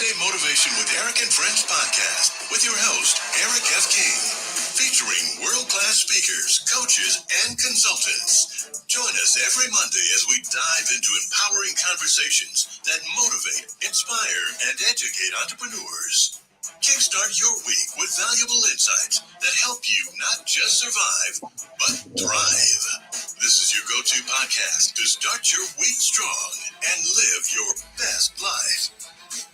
Monday Motivation with Eric and Friends podcast with your host, Eric F. King, featuring world-class speakers, coaches, and consultants. Join us every Monday as we dive into empowering conversations that motivate, inspire, and educate entrepreneurs. Kickstart your week with valuable insights that help you not just survive, but thrive. This is your go-to podcast to start your week strong and live your best life.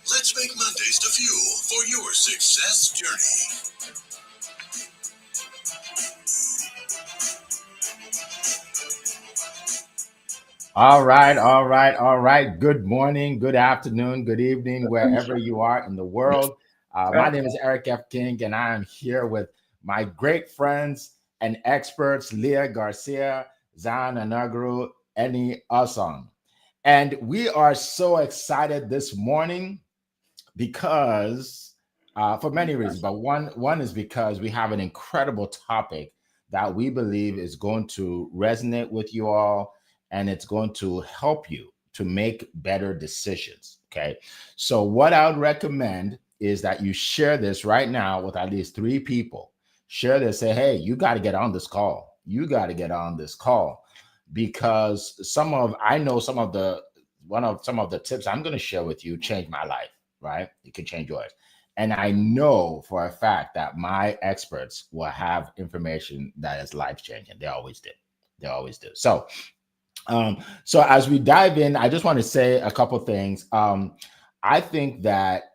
Let's make Mondays the fuel for your success journey. All right. Good morning, good afternoon, good evening, wherever you are in the world. My name is Eric F. King, and I am here with my great friends and experts, Leah Garcia, Zan Anagru, Eni Asong. And we are so excited this morning because for many reasons, but one is because we have an incredible topic that we believe is going to resonate with you all, and it's going to help you to make better decisions. Okay. So what I would recommend is that you share this right now with at least 3 people. Share this, say, hey, you got to get on this call. You got to get on this call because some of the tips I'm going to share with you changed my life, right? It could change yours. And I know for a fact that my experts will have information that is life changing. They always do. So as we dive in, I just want to say a couple things. I think that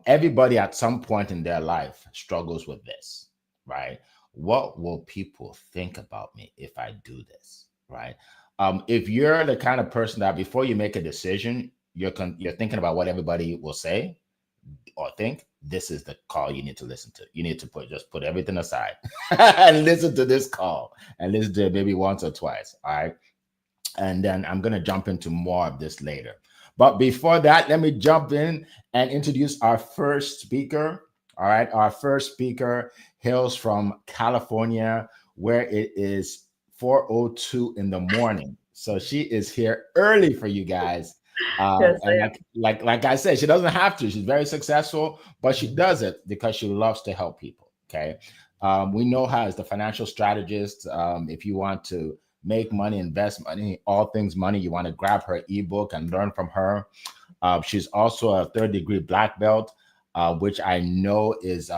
everybody at some point in their life struggles with this, right? What will people think about me if I do this, right? If you're the kind of person that before you make a decision, you're thinking about what everybody will say or think, this is the call you need to listen to. You need to put everything aside and listen to this call and listen to it maybe once or twice, all right? And then I'm going to jump into more of this later. But before that, let me jump in and introduce our first speaker. All right. Our first speaker hails from California, where it is 4:02 in the morning. So she is here early for you guys. And like I said, she doesn't have to. She's very successful, but she does it because she loves to help people. Okay. We know her as the financial strategist. If you want to make money, invest money, all things money, you want to grab her ebook and learn from her. She's also a 3rd-degree black belt, which I know is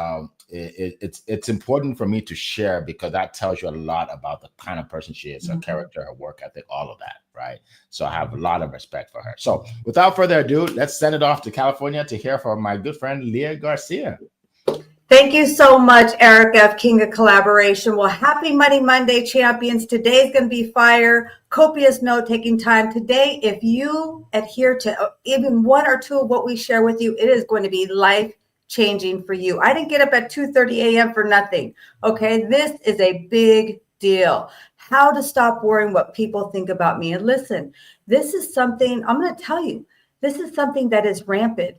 it's important for me to share because that tells you a lot about the kind of person she is, her character, her work ethic, all of that, right? So I have a lot of respect for her. So without further ado, let's send it off to California to hear from my good friend Leah Garcia. Thank you so much, Eric F. King of Collaboration. Well, happy Money Monday, champions. Today's going to be fire, copious note-taking time. Today, if you adhere to even 1 or 2 of what we share with you, it is going to be life-changing for you. I didn't get up at 2:30 a.m. for nothing, okay? This is a big deal. How to stop worrying what people think about me. And listen, this is something, I'm going to tell you, this is something that is rampant.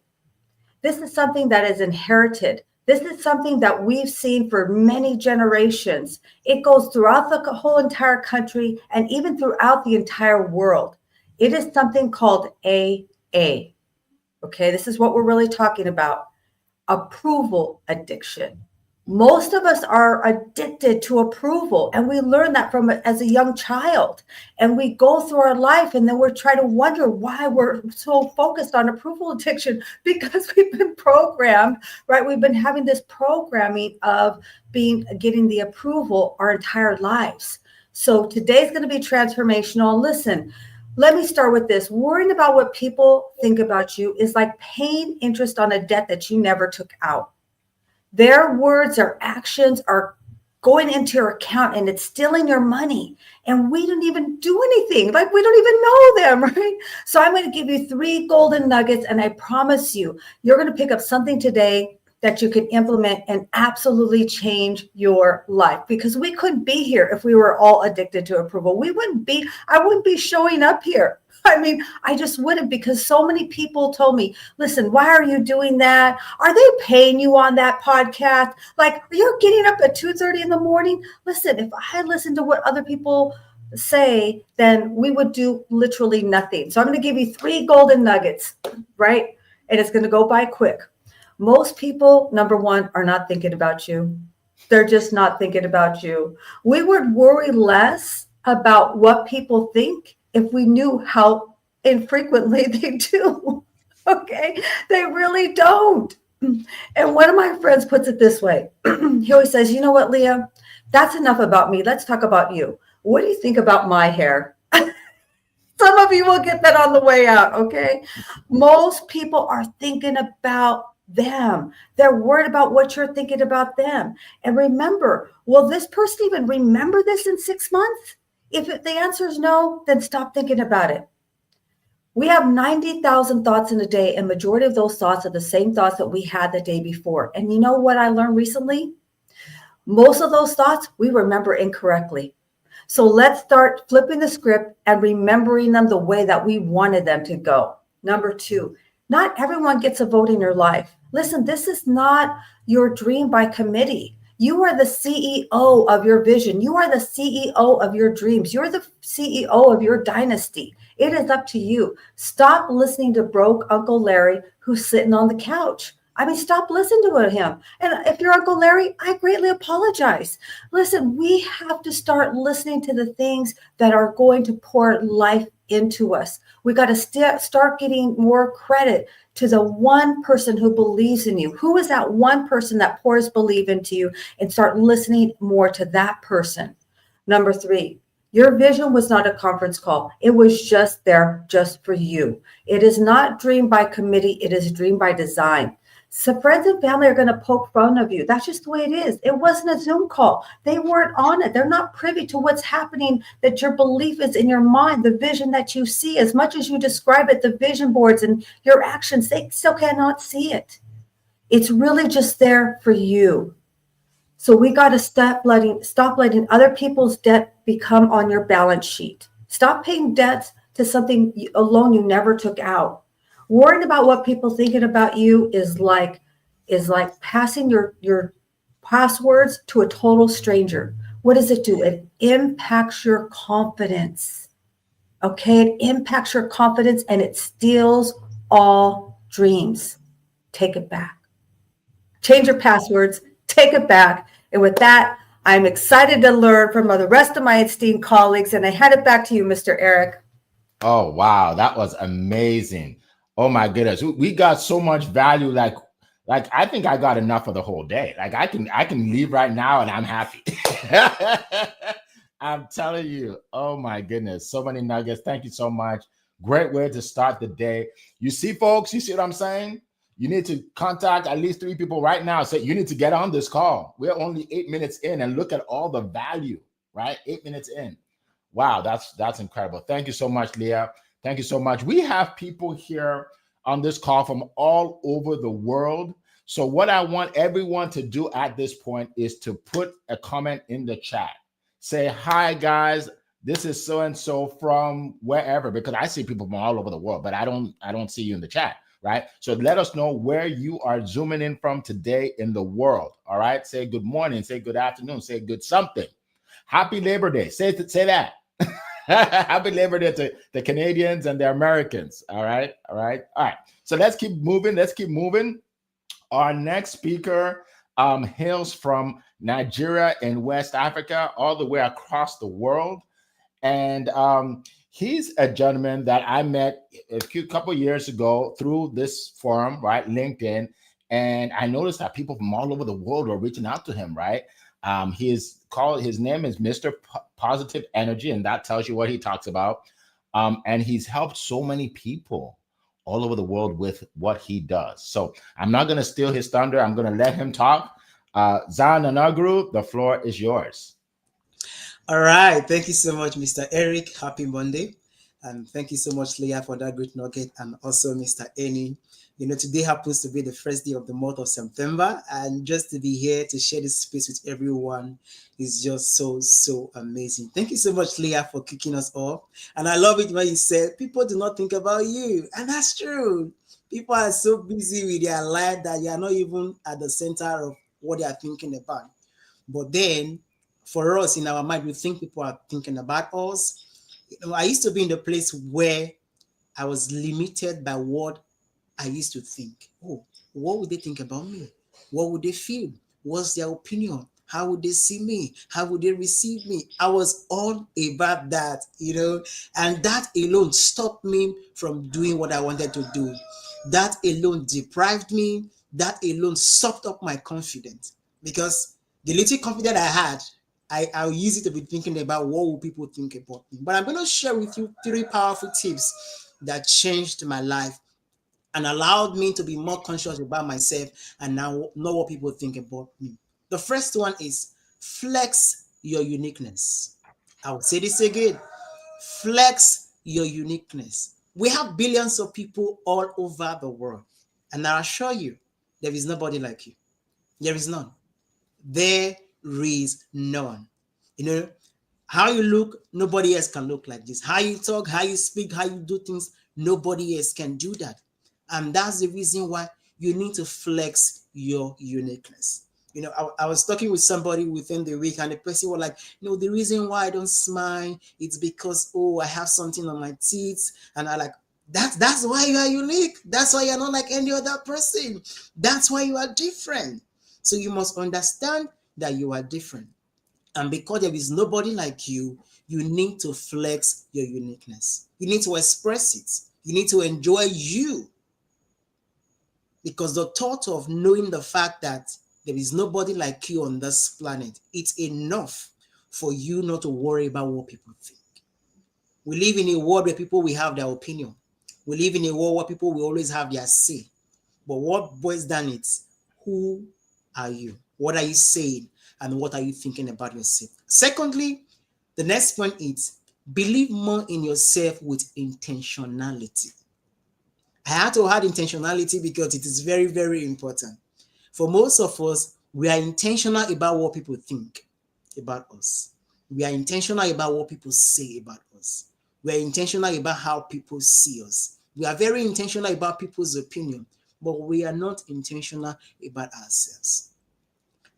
This is something that is inherited. This is something that we've seen for many generations. It goes throughout the whole entire country and even throughout the entire world. It is something called AA. Okay, this is what we're really talking about. Approval addiction. Most of us are addicted to approval, and we learn that from as a young child. And we go through our life, and then we're trying to wonder why we're so focused on approval addiction, because we've been programmed, right? We've been having this programming of getting the approval our entire lives. So today's going to be transformational. Listen, let me start with this. Worrying about what people think about you is like paying interest on a debt that you never took out. Their words or actions are going into your account and it's stealing your money. And we don't even do anything. Like we don't even know them, right? So I'm going to give you 3 golden nuggets. And I promise you, you're going to pick up something today that you can implement and absolutely change your life, because we couldn't be here if we were all addicted to approval. I wouldn't be showing up here. I mean, I just wouldn't, because so many people told me, listen, why are you doing that? Are they paying you on that podcast? Like, are you getting up at 2:30 in the morning? Listen, if I listened to what other people say, then we would do literally nothing. So I'm going to give you 3 golden nuggets, right? and it's going to go by quick. Most people, number one, are not thinking about you. They're just not thinking about you. We would worry less about what people think if we knew how infrequently they do. Okay? They really don't. And one of my friends puts it this way. He always says, you know what, Leah? That's enough about me. Let's talk about you. What do you think about my hair? Some of you will get that on the way out, okay? Most people are thinking about them. They're worried about what you're thinking about them. And remember, will this person even remember this in 6 months? If the answer is no, then stop thinking about it. We have 90,000 thoughts in a day, and majority of those thoughts are the same thoughts that we had the day before. And you know what I learned recently? Most of those thoughts we remember incorrectly. So let's start flipping the script and remembering them the way that we wanted them to go. Number 2, not everyone gets a vote in your life. Listen, this is not your dream by committee. You are the CEO of your vision. You are the CEO of your dreams. You're the CEO of your dynasty. It is up to you. Stop listening to broke Uncle Larry who's sitting on the couch. I mean, stop listening to him. And if you're Uncle Larry, I greatly apologize. Listen, we have to start listening to the things that are going to pour life into us. We got to start getting more credit to the one person who believes in you. Who is that one person that pours belief into you? And start listening more to that person. Number 3, your vision was not a conference call. It was just there just for you. It is not dreamed by committee. It is dreamed by design. So friends and family are going to poke fun of you. That's just the way it is. It wasn't a Zoom call. They weren't on it. They're not privy to what's happening, that your belief is in your mind, the vision that you see. As much as you describe it, the vision boards and your actions, they still cannot see it. It's really just there for you. So we got to stop letting other people's debt become on your balance sheet. Stop paying debts to something, a loan you never took out. Worrying about what people thinking about you is like passing your passwords to a total stranger. What does it do? It impacts your confidence. Okay, it impacts your confidence and it steals all dreams. Take it back. Change your passwords. Take it back. And with that, I'm excited to learn from the rest of my esteemed colleagues. And I hand it back to you, Mr. Eric. Oh, wow. That was amazing. Oh my goodness. We got so much value. Like I think I got enough for the whole day. Like I can leave right now and I'm happy. I'm telling you. Oh my goodness. So many nuggets. Thank you so much. Great way to start the day. You see, folks, you see what I'm saying? You need to contact at least 3 people right now. Say you need to get on this call. We're only 8 minutes in and look at all the value, right? 8 minutes in. Wow, that's incredible. Thank you so much, Leah. Thank you so much. We have people here on this call from all over the world. So what I want everyone to do at this point is to put a comment in the chat. Say, hi, guys. This is so-and-so from wherever, because I see people from all over the world, but I don't see you in the chat, right? So let us know where you are zooming in from today in the world, all right? Say good morning, say good afternoon, say good something. Happy Labor Day. Say that. Happy Labor Day to the Canadians and the Americans. All right. So let's keep moving. Our next speaker hails from Nigeria in West Africa, all the way across the world. And he's a gentleman that I met a couple years ago through this forum, right? LinkedIn. And I noticed that people from all over the world were reaching out to him, right? His name is Mr. Positive Energy, and that tells you what he talks about. And he's helped so many people all over the world with what he does. So I'm not going to steal his thunder. I'm going to let him talk. Zan Anagru, the floor is yours. All right. Thank you so much, Mr. Eric. Happy Monday. And thank you so much, Leah, for that great nugget. And also Mr. Eni. Today happens to be the first day of the month of September. And just to be here to share this space with everyone is just so amazing. Thank you so much, Leah, for kicking us off. And I love it when you said, people do not think about you. And that's true. People are so busy with their life that they are not even at the center of what they are thinking about. But then, for us, in our mind, we think people are thinking about us. I used to be in the place where I was limited by what I used to think, oh, what would they think about me? What would they feel? What's their opinion? How would they see me? How would they receive me? I was all about that, and that alone stopped me from doing what I wanted to do. That alone deprived me. That alone sucked up my confidence, because the little confidence I had, I'll use it to be thinking about what will people think about me. But I'm going to share with you 3 powerful tips that changed my life and allowed me to be more conscious about myself and now know what people think about me. The first one is flex your uniqueness. I will say this again. Flex your uniqueness. We have billions of people all over the world. And I assure you, there is nobody like you. There is none. There is none. How you look, nobody else can look like this. How you talk, how you speak, how you do things, nobody else can do that. And that's the reason why you need to flex your uniqueness. I was talking with somebody within the week, and the person was like, the reason why I don't smile, it's because, I have something on my teeth. And I like, that's why you are unique. That's why you're not like any other person. That's why you are different. So you must understand that you are different. And because there is nobody like you, you need to flex your uniqueness. You need to express it. You need to enjoy you. Because the thought of knowing the fact that there is nobody like you on this planet, it's enough for you not to worry about what people think. We live in a world where people will have their opinion. We live in a world where people will always have their say. But what boils down is, who are you? What are you saying? And what are you thinking about yourself? Secondly, the next point is believe more in yourself with intentionality. I had to add intentionality because it is very, very important. For most of us, we are intentional about what people think about us. We are intentional about what people say about us. We are intentional about how people see us. We are very intentional about people's opinion, but we are not intentional about ourselves.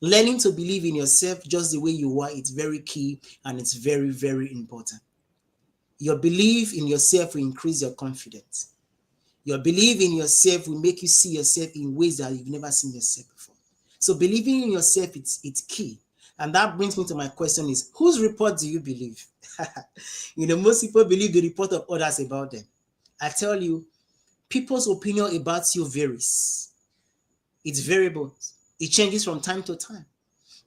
Learning to believe in yourself just the way you are, it's very key, and it's very, very important. Your belief in yourself will increase your confidence. Your belief in yourself will make you see yourself in ways that you've never seen yourself before. So believing in yourself, it's key. And that brings me to my question is, whose report do you believe? Most people believe the report of others about them. I tell you, people's opinion about you varies. It's variable. It changes from time to time.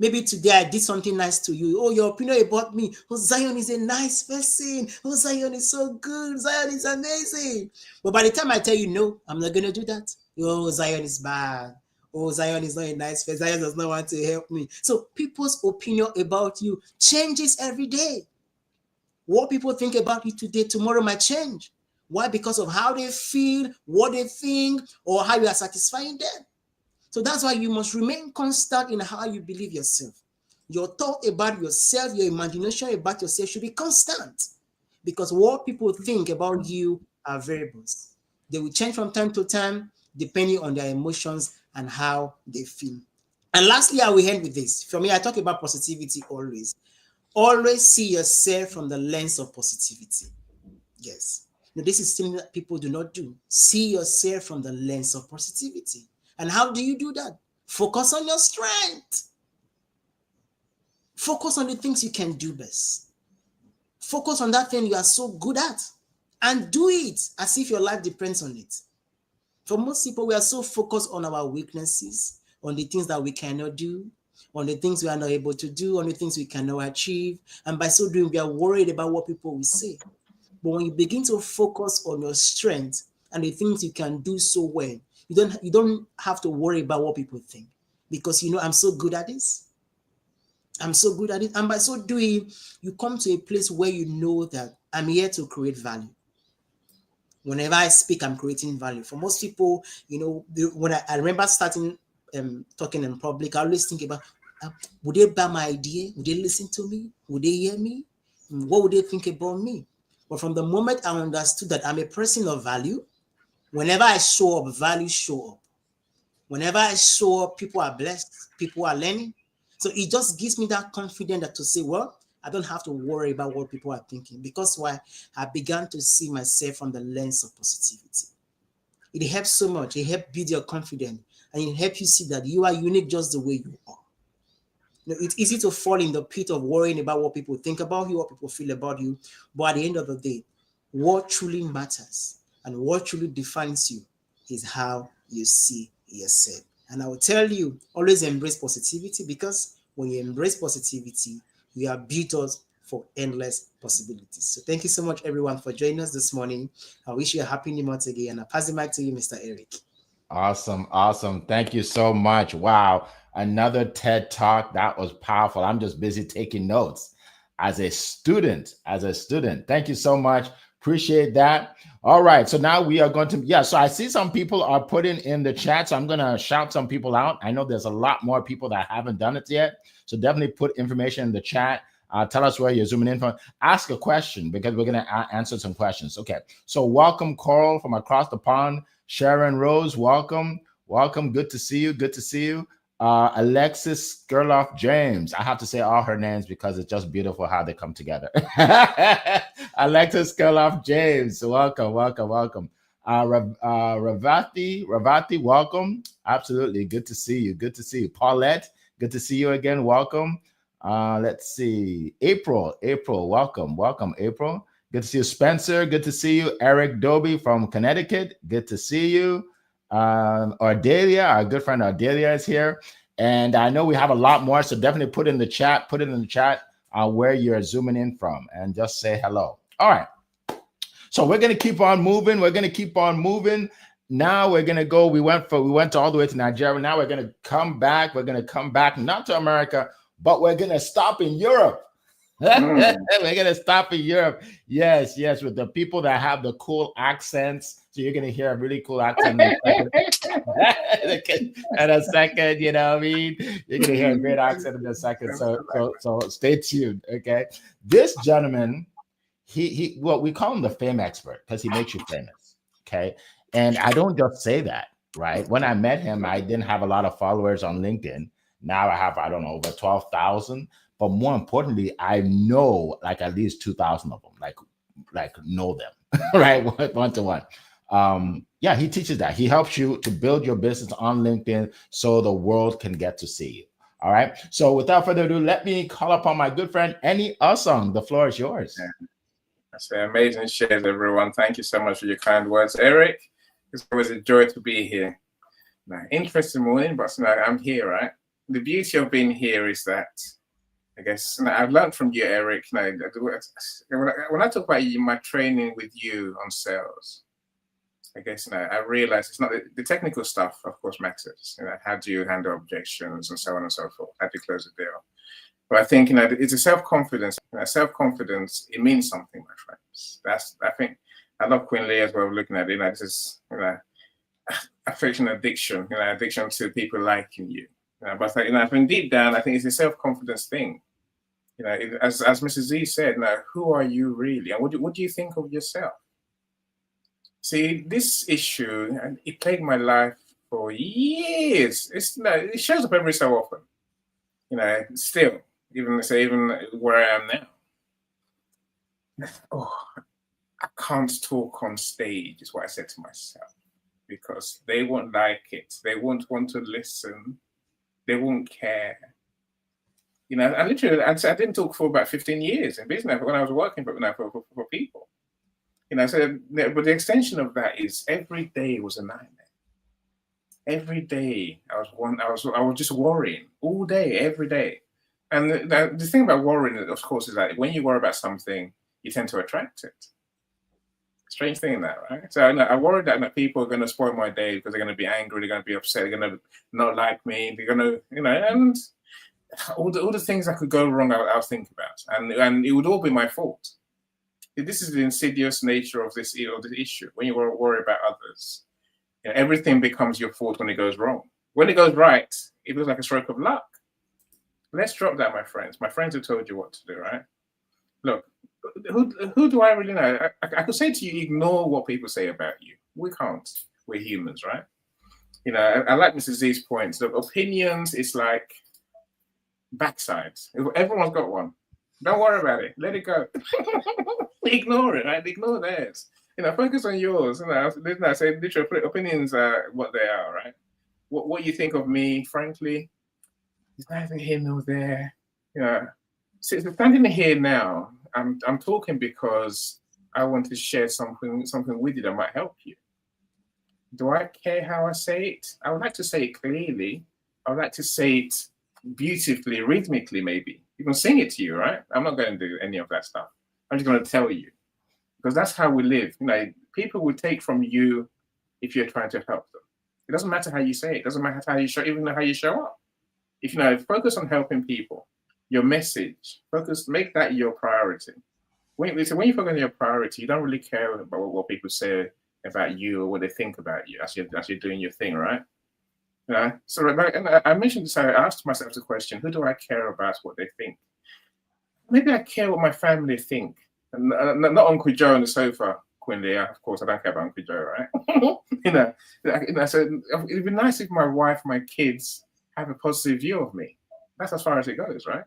Maybe today I did something nice to you. Oh, your opinion about me. Oh, Zion is a nice person. Oh, Zion is so good. Zion is amazing. But by the time I tell you, no, I'm not going to do that. Oh, Zion is bad. Oh, Zion is not a nice person. Zion does not want to help me. So people's opinion about you changes every day. What people think about you today, tomorrow might change. Why? Because of how they feel, what they think, or how you are satisfying them. So that's why you must remain constant in how you believe yourself. Your thought about yourself, your imagination about yourself should be constant, because what people think about you are variables. They will change from time to time depending on their emotions and how they feel. And lastly, I will end with this. For me, I talk about positivity always. Always see yourself from the lens of positivity. Yes. Now, this is something that people do not do. See yourself from the lens of positivity. And how do you do that? Focus on your strength. Focus on the things you can do best. Focus on that thing you are so good at, and do it as if your life depends on it. For most people, we are so focused on our weaknesses, on the things that we cannot do, on the things we are not able to do, on the things we cannot achieve. And by so doing, we are worried about what people will say. But when you begin to focus on your strength and the things you can do so well, you don't have to worry about what people think, because I'm so good at this. I'm so good at it. And by so doing, you come to a place where you know that I'm here to create value. Whenever I speak, I'm creating value. For most people, when I remember starting talking in public, I always think about, would they buy my idea? Would they listen to me? Would they hear me? What would they think about me? But from the moment I understood that I'm a person of value, whenever I show up, value show up. Whenever I show up, people are blessed, people are learning. So it just gives me that confidence to say, well, I don't have to worry about what people are thinking, because why? I began to see myself from the lens of positivity. It helps so much. It helps build your confidence, and it helps you see that you are unique just the way you are. It's easy to fall in the pit of worrying about what people think about you, what people feel about you. But at the end of the day, what truly matters and what truly defines you is how you see yourself. And I will tell you, always embrace positivity, because when you embrace positivity, you are built up for endless possibilities. So thank you so much, everyone, for joining us this morning. I wish you a happy new month again. And I pass the mic to you, Mr. Eric. Awesome. Thank you so much. Wow. Another TED Talk. That was powerful. I'm just busy taking notes as a student. Thank you so much. Appreciate that. All right. So now we are going to, so I see some people are putting in the chat. So I'm going to shout some people out. I know there's a lot more people that haven't done it yet. So definitely put information in the chat. Tell us where you're zooming in from. Ask a question, because we're going to answer some questions. Okay. So welcome, Coral, from across the pond. Sharon Rose, welcome. Good to see you. Alexis Gerloff James. I have to say all her names because it's just beautiful how they come together. Alexis Gerloff James, welcome. Ravati, welcome. Absolutely, good to see you. Paulette, good to see you again. Welcome. Let's see. April, welcome, April. Good to see you. Spencer, good to see you. Eric Doby from Connecticut, good to see you. Ardelia, our good friend Ardelia is here. And I know we have a lot more, so definitely put it in the chat where you're zooming in from, and just say hello. All right. So we're going to keep on moving. Now we're going to go. We went all the way to Nigeria. Now we're going to come back. Not to America, but we're going to stop in Europe. We're going to stop in Europe. Yes, with the people that have the cool accents. So you're going to hear a really cool accent in a second, you know what I mean? You're going to hear a great accent in a second. So stay tuned, okay? This gentleman, he we call him the fame expert because he makes you famous, okay? And I don't just say that, right? When I met him, I didn't have a lot of followers on LinkedIn. Now I have, over 12,000. But more importantly, I know like at least 2,000 of them, like know them, right? One to one. He teaches that. He helps you to build your business on LinkedIn so the world can get to see you. All right. So without further ado, let me call upon my good friend, Eni Usong. The floor is yours. That's amazing shares, everyone. Thank you so much for your kind words, Eric. It's always a joy to be here. Now, interesting morning, but I'm here, right? The beauty of being here is that I guess I've learned from you, Eric. When I talk about my training with you on sales, I guess I realize it's not the technical stuff, of course, matters. How do you handle objections and so on and so forth? How do you close a deal? But I think it's a self-confidence. Self-confidence, it means something, my friends. I love Queen Leah's way of looking at it. This is affection, addiction. Addiction to people liking you. But I think deep down, I think it's a self-confidence thing. As Mrs. Z said, who are you really, and what do you think of yourself? See, this issue, and it plagued my life for years. It shows up every so often. Still, even where I am now. I can't talk on stage, is what I said to myself, because they won't like it. They won't want to listen. They won't care. I literally, I didn't talk for about 15 years in business when I was working for people. So, but the extension of that is every day was a nightmare. Every day I was just worrying all day, every day. And the thing about worrying, of course, is that when you worry about something, you tend to attract it. Strange thing, that, right? So I worried that people are going to spoil my day because they're going to be angry, they're going to be upset, they're going to not like me, they're going to, and all the things that could go wrong, I'll think about, and it would all be my fault. This is the insidious nature of this issue. When you worry about others, everything becomes your fault when it goes wrong. When it goes right, it feels like a stroke of luck. Let's drop that, my friends. My friends have told you what to do, right? Look, who do I really know? I could say to you, ignore what people say about you. We can't. We're humans, right? I like Mrs. Z's points. The opinions is like backsides. Everyone's got one. Don't worry about it. Let it go. Ignore it, right? Ignore theirs. Focus on yours. I say literal opinions are what they are, right? What you think of me, frankly, is neither here nor there. So standing here now, I'm talking because I want to share something with you that might help you. Do I care how I say it? I would like to say it clearly. I would like to say it beautifully, rhythmically, maybe. You can sing it to you, right? I'm not going to do any of that stuff. I'm just going to tell you, because that's how we live. People will take from you if you're trying to help them. It doesn't matter how you say it. It doesn't matter how you show, even how you show up. If focus on helping people, your message, make that your priority. When you focus on your priority, you don't really care about what people say about you or what they think about you as you're doing your thing, right? So I mentioned this. I asked myself the question: who do I care about what they think? Maybe I care what my family think, and not Uncle Joe on the sofa, Queen Leah. Of course, I don't care about Uncle Joe, right? So it'd be nice if my wife, my kids have a positive view of me. That's as far as it goes, right?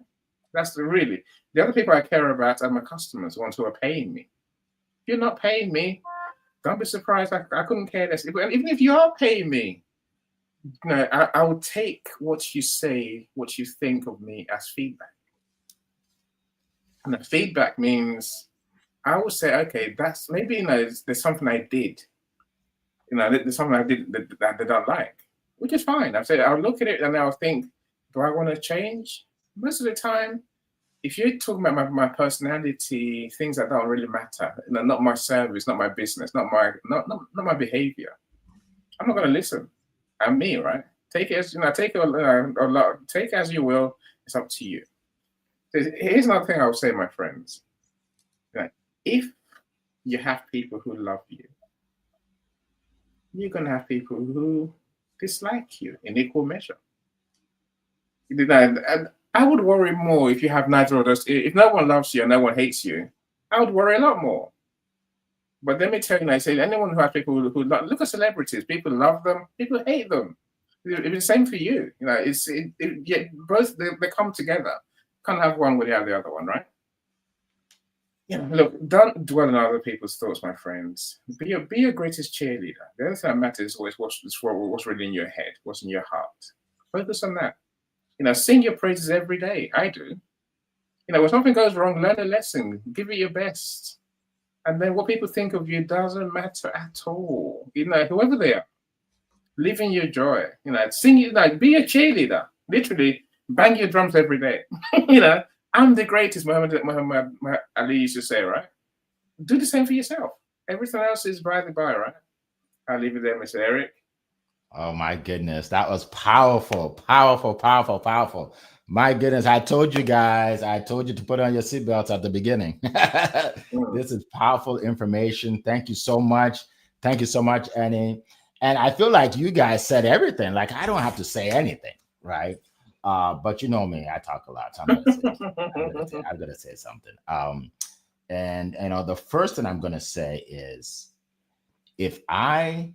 That's the other people I care about are my customers, the ones who are paying me. If you're not paying me, don't be surprised. I couldn't care less. Even if you are paying me, I will take what you say, what you think of me as feedback. And the feedback means I will say, okay, that's maybe there's something I did. There's something I did that they don't like, which is fine. I'll look at it and I'll think, do I want to change? Most of the time, if you're talking about my personality, things that don't really matter, not my service, not my business, not my behavior, I'm not going to listen. I'm me, right? Take it as take it as you will. It's up to you. Here's another thing I will say, my friends. If you have people who love you, you're going to have people who dislike you in equal measure. And I would worry more if you have neither of those. If no one loves you and no one hates you, I would worry a lot more. But let me tell you, I say anyone who has people who look at celebrities, people love them, people hate them. It's the same for you. Both they come together. Can't have one without the other one, right? Look, don't dwell on other people's thoughts, my friends. Be your greatest cheerleader. The only thing that matters is always what's really in your head, what's in your heart. Focus on that. Sing your praises every day. I do. When something goes wrong, learn a lesson. Give it your best. And then what people think of you doesn't matter at all. Whoever they are, live in your joy. Sing it, be a cheerleader. Literally, bang your drums every day. I'm the greatest, Muhammad Ali used to say, right? Do the same for yourself. Everything else is by the by, right? I'll leave it there, Mr. Eric. Oh my goodness, that was powerful, powerful, powerful, powerful. My goodness, I told you guys, to put on your seatbelts at the beginning. This is powerful information. Thank you so much. Thank you so much, Annie. And I feel like you guys said everything. Like I don't have to say anything, right? But you know me, I talk a lot. So I'm gonna say something. And the first thing I'm gonna say is, if I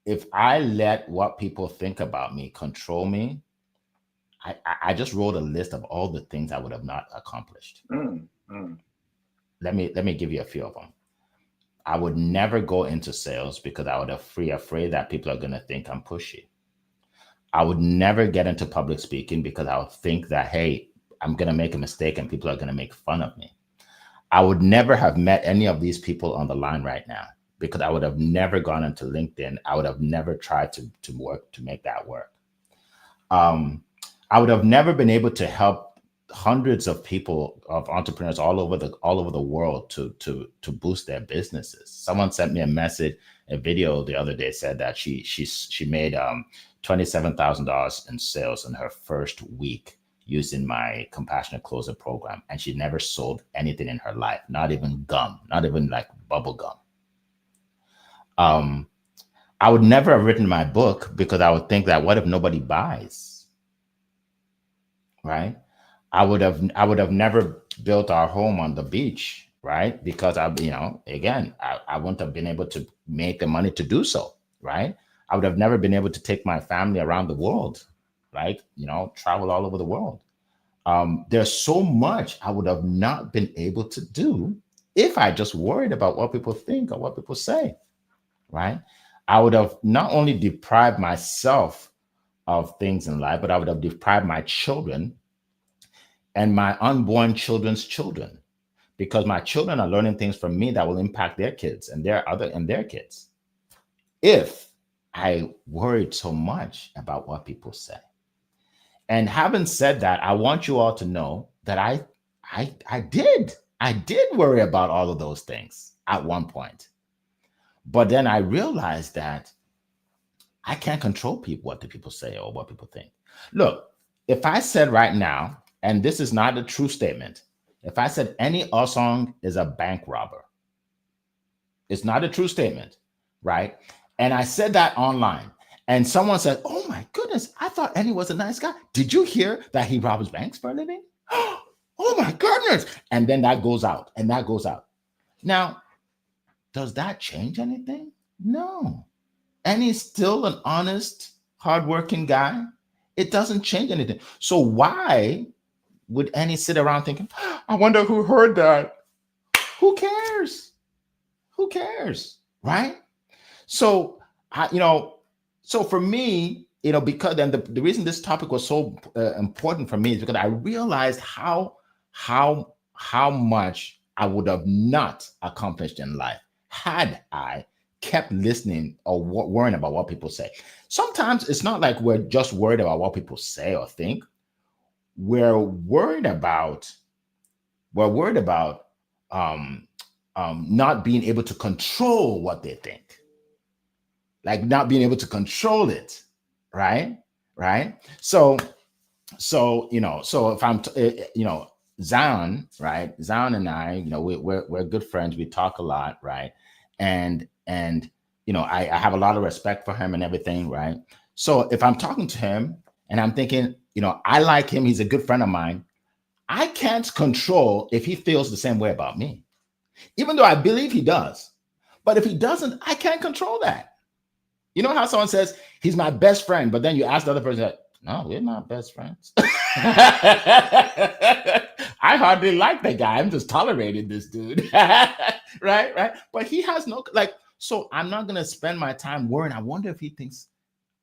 let what people think about me control me, I just wrote a list of all the things I would have not accomplished. Let me give you a few of them. I would never go into sales because I would be afraid that people are going to think I'm pushy. I would never get into public speaking because I would think that, hey, I'm going to make a mistake and people are going to make fun of me. I would never have met any of these people on the line right now because I would have never gone into LinkedIn. I would have never tried to make that work. I would have never been able to help hundreds of people, of entrepreneurs all over the world to boost their businesses. Someone sent me a video the other day, said that she made $27,000 in sales in her first week using my Compassionate Closer program, and she never sold anything in her life, not even gum, not even like bubble gum. I would never have written my book because I would think that what if nobody buys, right? I would have never built our home on the beach, right? Because I wouldn't have been able to make the money to do so, right? I would have never been able to take my family around the world, right? Travel all over the world. There's so much I would have not been able to do if I just worried about what people think or what people say, right? I would have not only deprived myself of things in life, but I would have deprived my children and my unborn children's children, because my children are learning things from me that will impact their kids and their kids. If I worried so much about what people say. And having said that, I want you all to know that I did worry about all of those things at one point. But then I realized that I can't control people, what the people say or what people think. Look, if I said right now, and this is not a true statement, if I said Eni Osong is a bank robber, it's not a true statement, right? And I said that online, and someone said, "Oh my goodness, I thought Eni was a nice guy. Did you hear that he robs banks for a living? Oh my goodness." And then that goes out, and that goes out. Now, does that change anything? No. Eni's still an honest, hardworking guy. It doesn't change anything. So why would Eni sit around thinking, "I wonder who heard that"? Who cares? Who cares? Right? So, so for me, because then the reason this topic was so important for me is because I realized how much I would have not accomplished in life had I kept listening or worrying about what people say. Sometimes it's not like we're just worried about what people say or think. We're worried about not being able to control what they think, like not being able to control it, right? So if I'm Zion, right? Zion and I, we're good friends. We talk a lot, right? And I have a lot of respect for him and everything, right? So if I'm talking to him and I'm thinking, I like him, he's a good friend of mine, I can't control if he feels the same way about me, even though I believe he does. But if he doesn't, I can't control that. You know how someone says he's my best friend, but then you ask the other person, "No, we're not best friends." I hardly like the guy. I'm just tolerating this dude. Right. But he has no, so I'm not going to spend my time worrying. I wonder if he thinks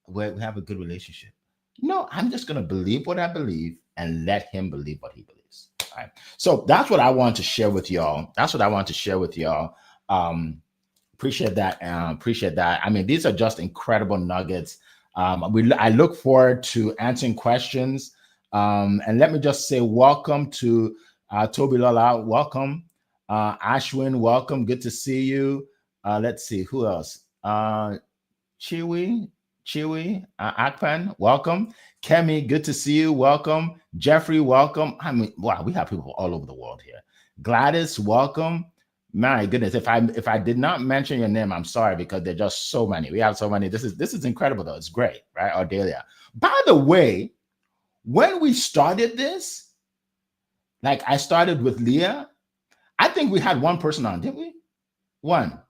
we have a good relationship. No, I'm just going to believe what I believe and let him believe what he believes. Right. So that's what I want to share with y'all. Appreciate that. I mean, these are just incredible nuggets. I look forward to answering questions. And let me just say welcome to Toby Lola. Welcome. Ashwin, welcome. Good to see you. Let's see, who else? Chiwi, Akpan, welcome. Kemi, good to see you. Welcome. Jeffrey, welcome. I mean, wow, we have people all over the world here. Gladys, welcome. My goodness, if I did not mention your name, I'm sorry, because there's just so many. We have so many. This is incredible, though. It's great, right? Ardelia. By the way, when we started this, like I started with Leah, I think we had one person on, didn't we? One.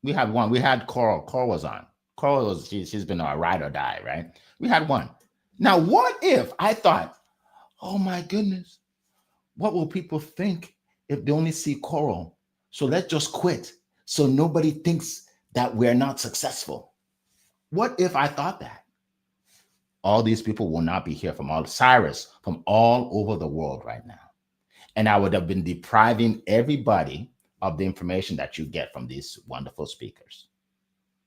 We had one. We had Coral. Coral was on. Coral she's been a ride or die, right? We had one. Now, what if I thought, "Oh my goodness, what will people think if they only see Coral? So let's just quit so nobody thinks that we're not successful." What if I thought that? All these people will not be here from all over the world right now. And I would have been depriving everybody of the information that you get from these wonderful speakers.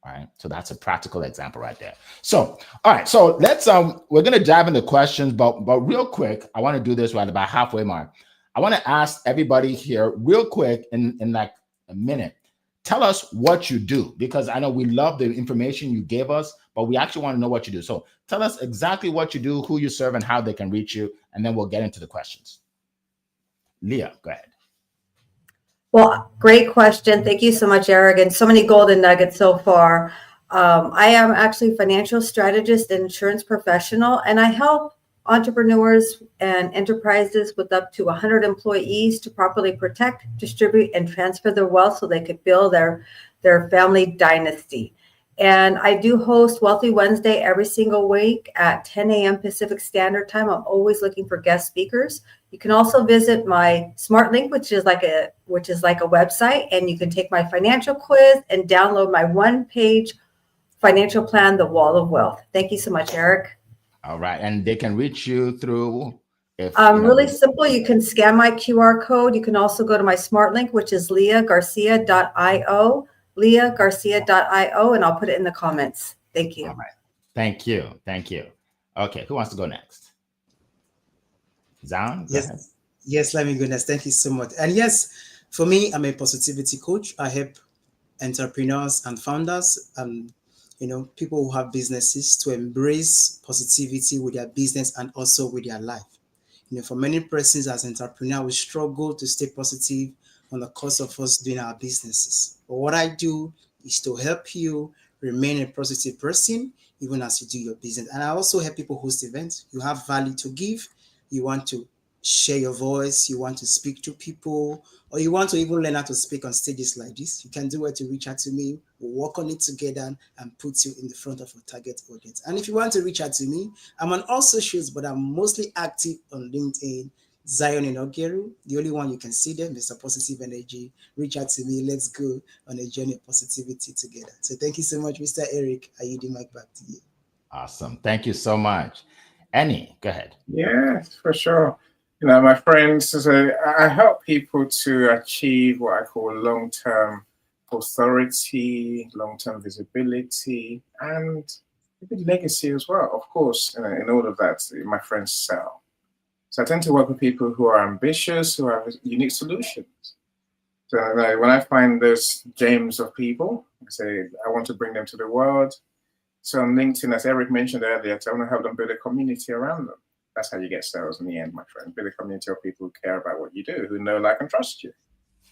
All right. So that's a practical example right there. So, all right. So let's, we're going to dive into questions, but real quick, I want to do this right about halfway mark. I want to ask everybody here real quick in like a minute, tell us what you do, because I know we love the information you gave us, but we actually want to know what you do. So tell us exactly what you do, who you serve, and how they can reach you, and then we'll get into the questions. Leah, go ahead. Well, great question. Thank you so much, Eric, and so many golden nuggets so far. I am actually a financial strategist and insurance professional, and I help entrepreneurs and enterprises with up to 100 employees to properly protect, distribute, and transfer their wealth so they could build their family dynasty. And I do host Wealthy Wednesday every single week at 10 a.m. Pacific Standard Time. I'm always looking for guest speakers. You can also visit my Smart Link, which is like a website, and you can take my financial quiz and download my one-page financial plan, The Wall of Wealth. Thank you so much, Eric. All right, and they can reach you through really simple. You can scan my QR code. You can also go to my Smart Link, which is leahgarcia.io, leahgarcia.io, and I'll put it in the comments. Thank you. All right. Thank you. Okay, who wants to go next? Zan? Yes, let me go next. Thank you so much. And yes, for me, I'm a positivity coach. I help entrepreneurs and founders and people who have businesses to embrace positivity with their business and also with their life. For many persons as entrepreneurs, we struggle to stay positive on the course of us doing our businesses. But what I do is to help you remain a positive person even as you do your business. And I also help people host events. You have value to give. You want to share your voice. You want to speak to people, or you want to even learn how to speak on stages like this. You can do it to reach out to me. We'll work on it together and put you in the front of a target audience. And if you want to reach out to me, I'm on all socials, but I'm mostly active on LinkedIn, Zion Inogeru. The only one you can see there, Mr. Positive Energy. Reach out to me. Let's go on a journey of positivity together. So thank you so much, Mr. Eric. I yield the mic back to you. Awesome. Thank you so much. Annie, go ahead. Yes, for sure. My friends, I help people to achieve what I call long-term authority, long-term visibility, and maybe legacy as well. Of course, in all of that, my friends sell. So I tend to work with people who are ambitious, who have unique solutions. So when I find those gems of people, I say I want to bring them to the world. So on LinkedIn, as Eric mentioned earlier, I want to help them build a community around them. That's how you get sales in the end, my friend. Build a community of people who care about what you do, who know, like, and trust you.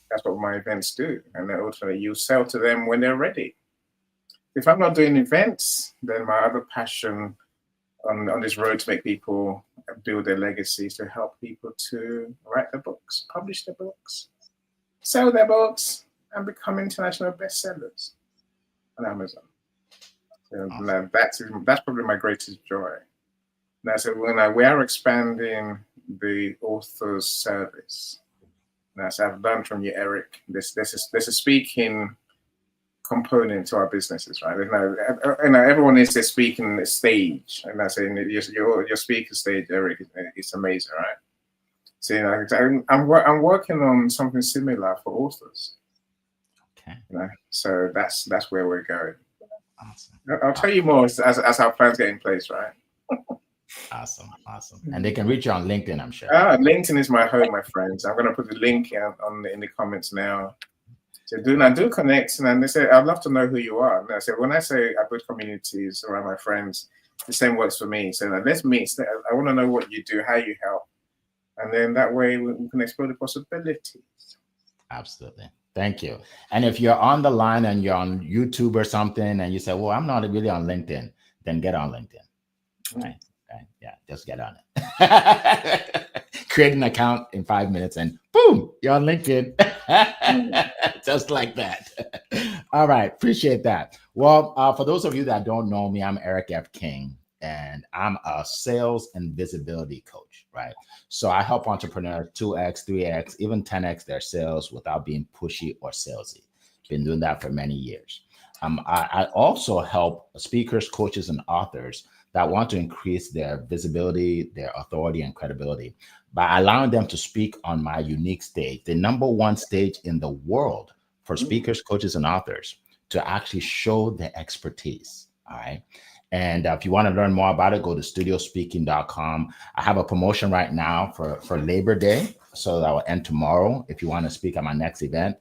That's what my events do. And then ultimately you sell to them when they're ready. If I'm not doing events, then my other passion on this road to make people build their legacies, to help people to write their books, publish their books, sell their books, and become international bestsellers on Amazon. So that's probably my greatest joy. Now, so we are expanding the author's service. Now, so I've learned from you, Eric, there's a speaking component to our businesses, right? Everyone needs their speaking stage, and that's your speaker stage, Eric, is amazing, right? So I'm working on something similar for authors. Okay. So that's where we're going. Awesome. I'll tell you more as our plans get in place, right? Awesome. And they can reach you on LinkedIn, I'm sure. LinkedIn is my home, my friends. I'm going to put the link in the comments now. So do connect. And they say, I'd love to know who you are. And I say, when I say I build communities around my friends, the same works for me. So let's meet. I want to know what you do, how you help. And then that way we can explore the possibilities. Absolutely. Thank you. And if you're on the line and you're on YouTube or something and you say, well, I'm not really on LinkedIn, then get on LinkedIn. Right? Yeah, just get on it. Create an account in 5 minutes and boom, you're on LinkedIn. Just like that. All right. Appreciate that. Well, for those of you that don't know me, I'm Eric F. King, and I'm a sales and visibility coach, right? So I help entrepreneurs 2x, 3x, even 10x their sales without being pushy or salesy. Been doing that for many years. I also help speakers, coaches, and authors that want to increase their visibility, their authority, and credibility by allowing them to speak on my unique stage, the #1 stage in the world for speakers, coaches, and authors to actually show their expertise. All right. And if you want to learn more about it, go to studiospeaking.com. I have a promotion right now for Labor Day. So that will end tomorrow. If you want to speak at my next event,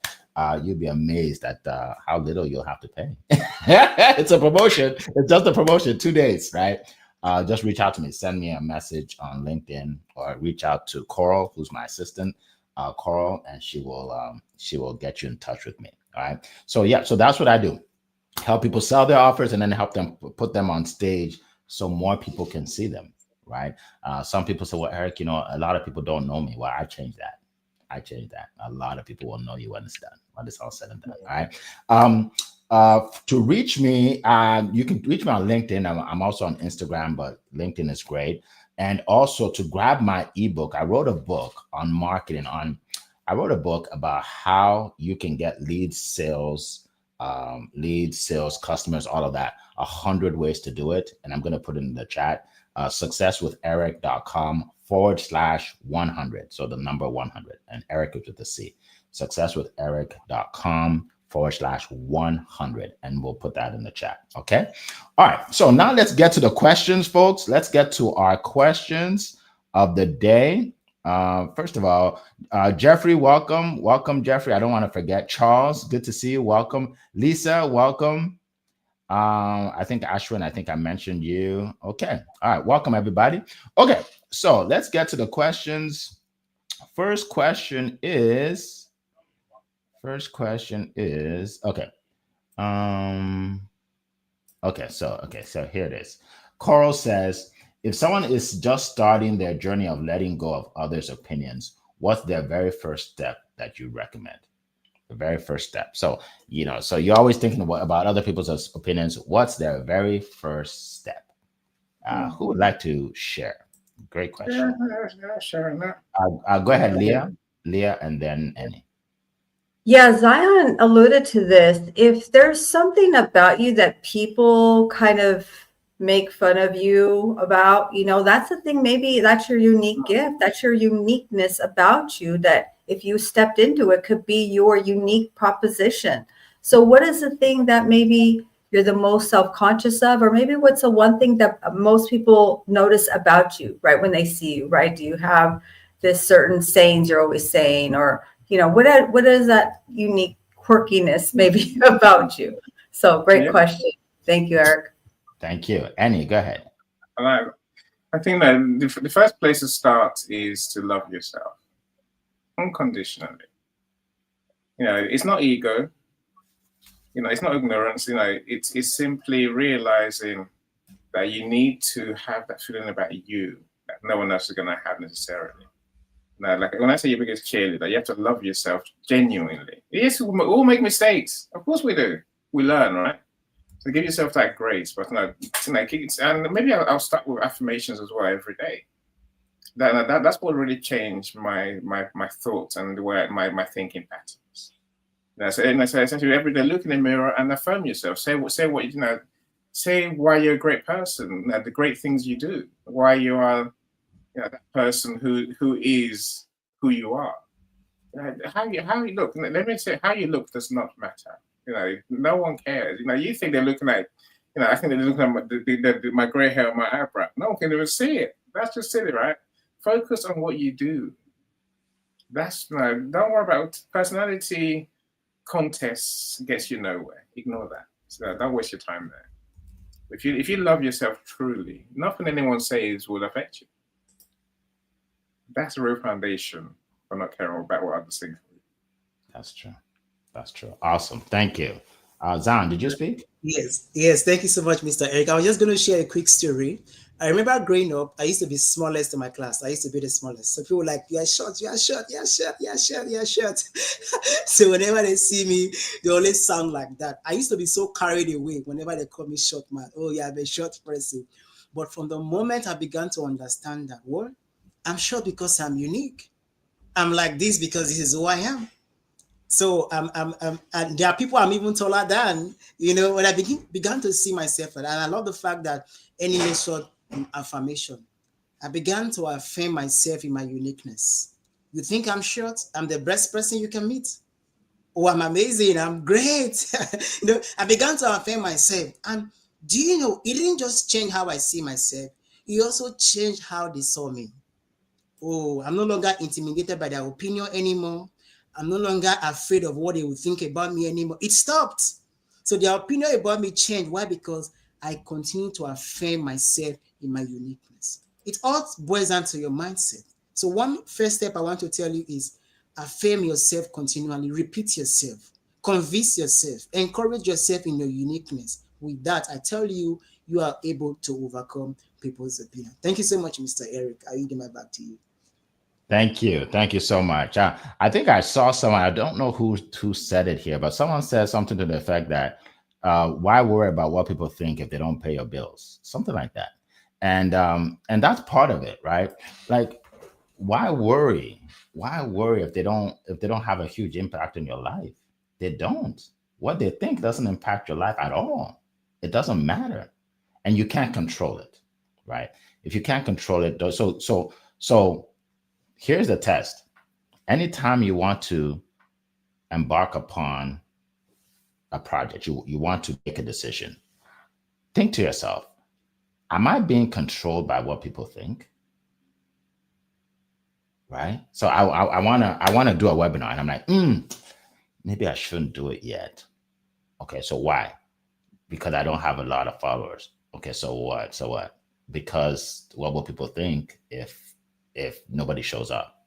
you'll be amazed at how little you'll have to pay. It's a promotion. It's just a promotion, 2 days, right? Just reach out to me. Send me a message on LinkedIn or reach out to Coral, who's my assistant, Coral, and she will get you in touch with me. All right. So yeah, so that's what I do. Help people sell their offers and then help them put them on stage so more people can see them, right? Some people say, well, Eric, a lot of people don't know me. Well, I changed that. A lot of people will know you when it's done, when it's all said and done, all right? To reach me, you can reach me on LinkedIn. I'm also on Instagram, but LinkedIn is great. And also to grab my ebook, I wrote a book on marketing. I wrote a book about how you can get leads, sales, customers, all of that. 100 ways to do it, and I'm going to put it in the chat. successwitheric.com/100. So the number 100, and Eric is with the C. successwitheric.com/100, and we'll put that in the chat. Okay. All right. So now let's get to the questions, folks. Let's get to our questions of the day. First of all, Jeffrey, welcome. Welcome, Jeffrey. I don't want to forget. Charles, good to see you. Welcome. Lisa, welcome. I think Ashwin, I think I mentioned you. Okay. All right. Welcome, everybody. Okay. So let's get to the questions. First question is okay. So here it is. Coral says, if someone is just starting their journey of letting go of others' opinions, what's their very first step that you recommend? The very first step. So, so you're always thinking about other people's opinions. What's their very first step? Who would like to share? Great question. Sure. I'll go ahead, Leah, and then Annie. Yeah, Zion alluded to this. If there's something about you that people kind of make fun of you about, that's the thing. Maybe that's your unique gift. That's your uniqueness about you, that if you stepped into it, could be your unique proposition. So what is the thing that maybe you're the most self-conscious of, or maybe what's the one thing that most people notice about you, right, when they see you, right? Do you have this certain sayings you're always saying, or, what is that unique quirkiness maybe about you? So great question. Thank you, Eric. Thank you. Annie, go ahead. I think that the first place to start is to love yourself unconditionally. It's not ego. It's not ignorance. It's simply realizing that you need to have that feeling about you that no one else is going to have necessarily. Now, like when I say your biggest cheerleader, you have to love yourself genuinely. Yes, we all make mistakes. Of course we do. We learn, right? So give yourself that grace. But and maybe I'll start with affirmations as well every day. That's what really changed my thoughts and the way my thinking patterns. So essentially every day, look in the mirror and affirm yourself. Say what say why you're a great person, the great things you do, why you are that person who is who you are. How you look. Let me say, how you look does not matter. No one cares. You think they're looking at, I think they're looking at my gray hair, my eyebrow. No one can even see it. That's just silly, right? Focus on what you do. Don't worry about personality contests. Gets you nowhere. Ignore that. So don't waste your time there. If you love yourself truly, nothing anyone says will affect you. That's a real foundation for not caring about what others think. That's true. Awesome. Thank you. Zan, did you speak? Yes. Thank you so much, Mr. Eric. I was just going to share a quick story. I remember growing up, I used to be smallest in my class. I used to be the smallest. So people were like, you're short. So whenever they see me, they always sound like that. I used to be so carried away whenever they call me short man. Oh yeah, I'm a short person. But from the moment I began to understand that, well, I'm short because I'm unique. I'm like this because this is who I am. So and there are people I'm even taller than, when I began to see myself. And I love the fact that any short affirmation, I began to affirm myself in my uniqueness. You think I'm short? I'm the best person you can meet. Oh, I'm amazing. I'm great. I began to affirm myself. And do you know, it didn't just change how I see myself. It also changed how they saw me. Oh, I'm no longer intimidated by their opinion anymore. I'm no longer afraid of what they will think about me anymore. It stopped. So their opinion about me changed. Why? Because I continue to affirm myself in my uniqueness. It all boils down to your mindset. So one first step I want to tell you is affirm yourself continually. Repeat yourself. Convince yourself. Encourage yourself in your uniqueness. With that, I tell you, you are able to overcome people's opinion. Thank you so much, Mr. Eric. I give my back to you. Thank you so much. I think I saw someone, I don't know who said it here, but someone said something to the effect that Why worry about what people think if they don't pay your bills? Something like that. And that's part of it, right? Like, why worry? Why worry if they don't have a huge impact on your life? They don't. What they think doesn't impact your life at all. It doesn't matter, and you can't control it, right? If you can't control it, so here's the test. Anytime you want to embark upon a project, you want to make a decision, think to yourself, am I being controlled by what people think? Right? So I wanna do a webinar, and I'm like, maybe I shouldn't do it yet. Okay, so why? Because I don't have a lot of followers. Okay, so what? So what? Because what will people think if nobody shows up?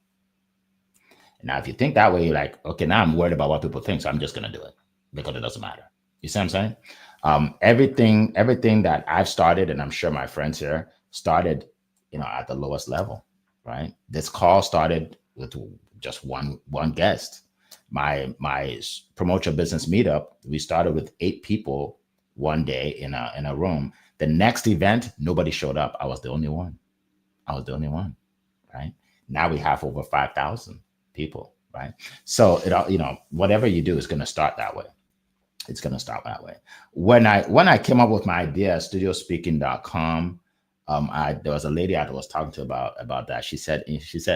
Now, if you think that way, you're like, okay, now I'm worried about what people think, so I'm just gonna do it because it doesn't matter. You see what I'm saying? Everything that I've started, and I'm sure my friends here started, at the lowest level, right? This call started with just one guest. My Promote Your Business meetup, we started with 8 people one day in a room. The next event, nobody showed up. I was the only one. Right? Now we have over 5,000 people, right? So whatever you do is going to start that way. It's going to start that way. When I came up with my idea, studiospeaking.com, there was a lady I was talking to about that. She said,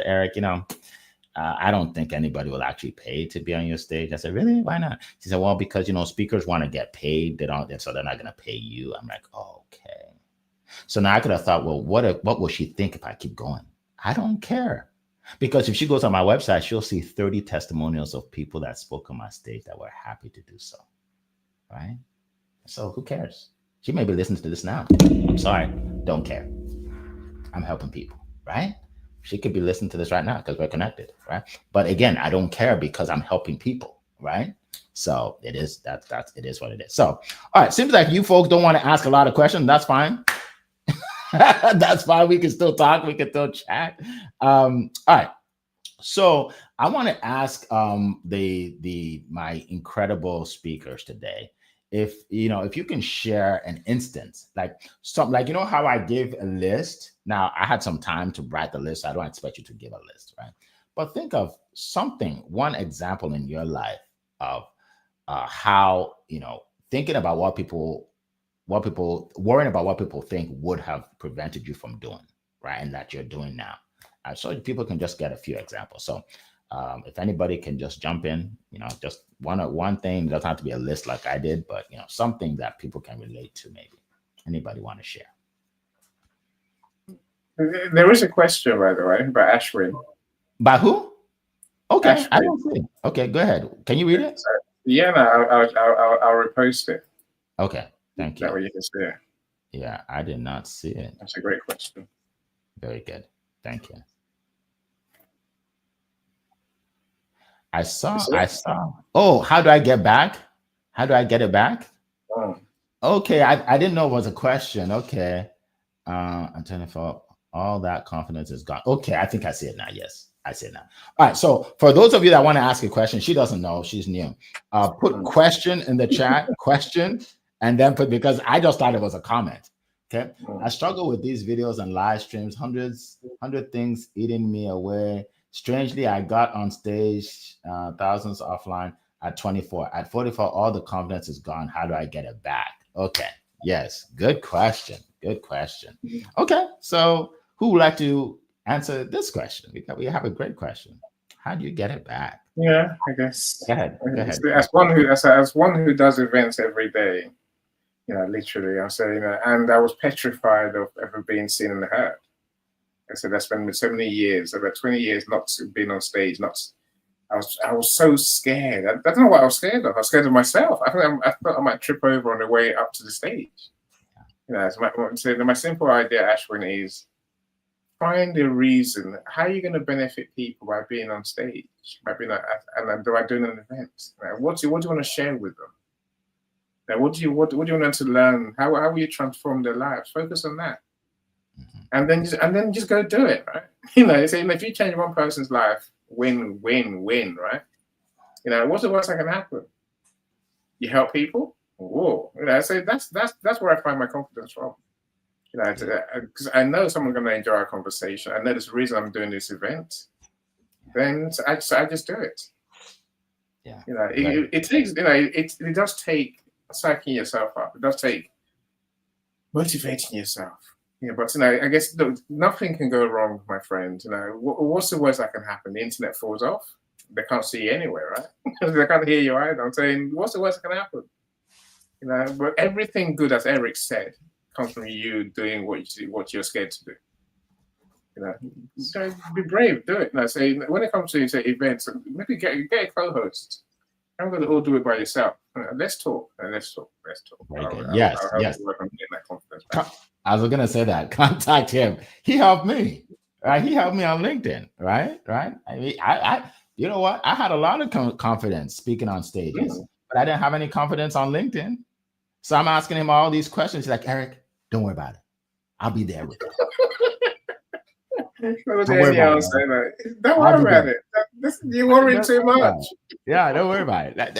Eric, I don't think anybody will actually pay to be on your stage. I said, really? Why not? She said, well, because, speakers want to get paid. So they're not going to pay you. I'm like, oh, okay. So now I could have thought, well, what will she think if I keep going? I don't care. Because if she goes on my website, she'll see 30 testimonials of people that spoke on my stage that were happy to do so. Right? So who cares? She may be listening to this now. I'm sorry. Don't care. I'm helping people. Right? She could be listening to this right now because we're connected, right? But again, I don't care because I'm helping people, right? So it is it is what it is. So, all right, seems like you folks don't want to ask a lot of questions. That's fine. That's fine. We can still talk. We can still chat. All right. So I want to ask my incredible speakers today, if you can share an instance, like how I give a list. Now I had some time to write the list. I don't expect you to give a list, right? But think of one example in your life of how thinking about what people worrying about what people think would have prevented you from doing, right? And that you're doing now. So people can just get a few examples. So if anybody can just jump in, just one thing. It doesn't have to be a list like I did, but something that people can relate to. Maybe anybody want to share? There is a question, by the way, by Ashwin. By who? Okay, Ashwin. I don't see it. Okay, go ahead. Can you read it? Yeah, no, I'll repost it. Okay, thank you. That way you can see it. Yeah, I did not see it. That's a great question. Very good. Thank you. I saw. Oh, how do I get back? How do I get it back? Oh. Okay, I didn't know it was a question. Okay. I'm turning for all that confidence is gone. Okay, I think I see it now. Yes, I see it now. All right. So for those of you that want to ask a question, she doesn't know. She's new. Put question in the chat, question, and then because I just thought it was a comment. Okay. I struggle with these videos and live streams, 100 things eating me away. Strangely, I got on stage, thousands offline at 24. At 44, all the confidence is gone. How do I get it back? Okay. Yes. Good question. Good question. Okay. So who would like to answer this question? Because we have a great question. How do you get it back? Yeah, I guess. Go ahead. As one who does events every day, literally, I say, and I was petrified of ever being seen and heard. I said, I spent so many years, about 20 years, not being on stage. I was so scared. I don't know what I was scared of. I was scared of myself. I thought I might trip over on the way up to the stage. So my simple idea, Ashwin, is find a reason. How are you going to benefit people by being on stage? By doing an event? What do you want to share with them? What do you want them to learn? How will you transform their lives? Focus on that. And then just go do it, right? If you change one person's life, win, right? What's the worst that can happen? You help people? Whoa, You know, so that's where I find my confidence from. You know, because I know someone's going to enjoy our conversation. I know there's a reason I'm doing this event. Then I just do it. Yeah. You know, it takes. You know, it does take psyching yourself up. It does take motivating yourself. Yeah, but you know, I guess nothing can go wrong, my friend. You know, what's the worst that can happen? The internet falls off. They can't see you anywhere, right? They can't hear you either. I'm saying, what's the worst that can happen? You know, but everything good, as Eric said, comes from you doing what you're scared to do. You know, so be brave, do it. You know, say when it comes to events, maybe get a co-host. I'm going to all do it by yourself. Let's talk. Let's talk. Very good. Yes. I'll help you work on getting that confidence back. I was going to say that. Contact him. He helped me. Right? He helped me on LinkedIn. Right. I mean, I you know what? I had a lot of confidence speaking on stages, but I didn't have any confidence on LinkedIn. So I'm asking him all these questions. He's like, Eric, don't worry about it. I'll be there with you. Don't worry about it. You worry too much. Yeah, don't worry about it.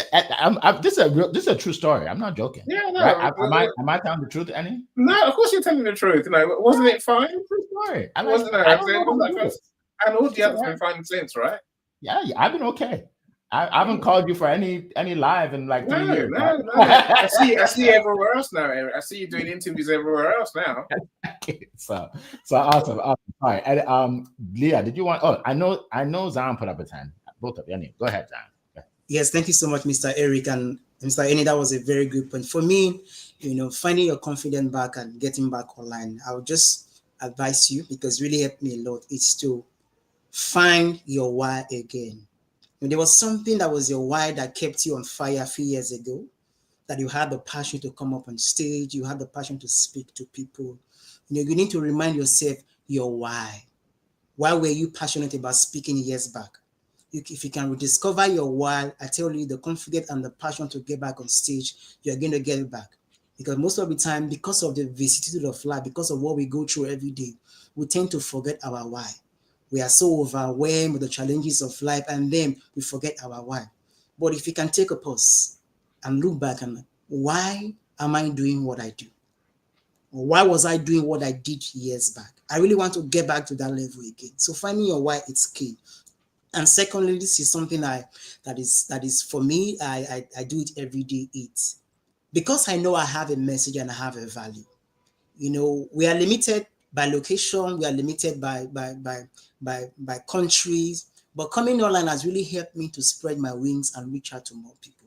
This is a true story. I'm not joking. Yeah, no. Right? Am I telling the truth, Annie? No, of course you're telling the truth. You know, wasn't it fine? True story. And all the others been fine since, right? Yeah, I've been okay. I haven't called you for any live in like 3 years. No. I see you everywhere else now, Eric. I see you doing interviews everywhere else now. so awesome. All right. And Leah, did you want? Oh, I know Zan put up his hand. Both of you. Anyway, go ahead, Zan. Yes, thank you so much, Mr. Eric and Mr. Eni. That was a very good point. For me, you know, finding your confidence back and getting back online, I would just advise you, because really helped me a lot, is to find your why again. There was something that was your why that kept you on fire a few years ago, that you had the passion to come up on stage, you had the passion to speak to people. You know, you need to remind yourself your why. Why were you passionate about speaking years back? If you can rediscover your why, I tell you, the confidence and the passion to get back on stage, you're going to get it back. Because most of the time, because of the vicissitude of life, because of what we go through every day, we tend to forget our why. We are so overwhelmed with the challenges of life, and then we forget our why. But if you can take a pause and look back and why am I doing what I do? Or why was I doing what I did years back? I really want to get back to that level again. So finding your why is key. And secondly, this is something that is for me, I do it every day. It's because I know I have a message and I have a value. You know, we are limited by location, we are limited by countries, but coming online has really helped me to spread my wings and reach out to more people.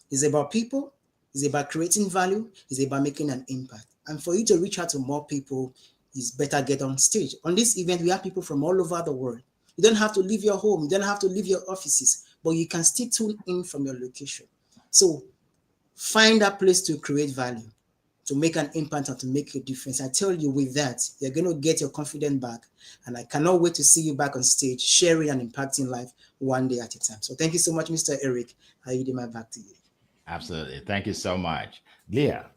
It's about people, it's about creating value, it's about making an impact. And for you to reach out to more people, it's better get on stage. On this event, we have people from all over the world. You don't have to leave your home, you don't have to leave your offices, but you can still tune in from your location. So find that place to create value, to make an impact and to make a difference. I tell you, with that, you're going to get your confidence back. And I cannot wait to see you back on stage, sharing and impacting life one day at a time. So thank you so much, Mr. Eric. I yield my back to you. Absolutely. Thank you so much. Leah.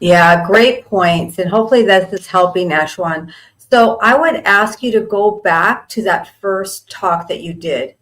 Yeah, great points. And hopefully this is helping, Ashwan. So I would ask you to go back to that first talk that you did.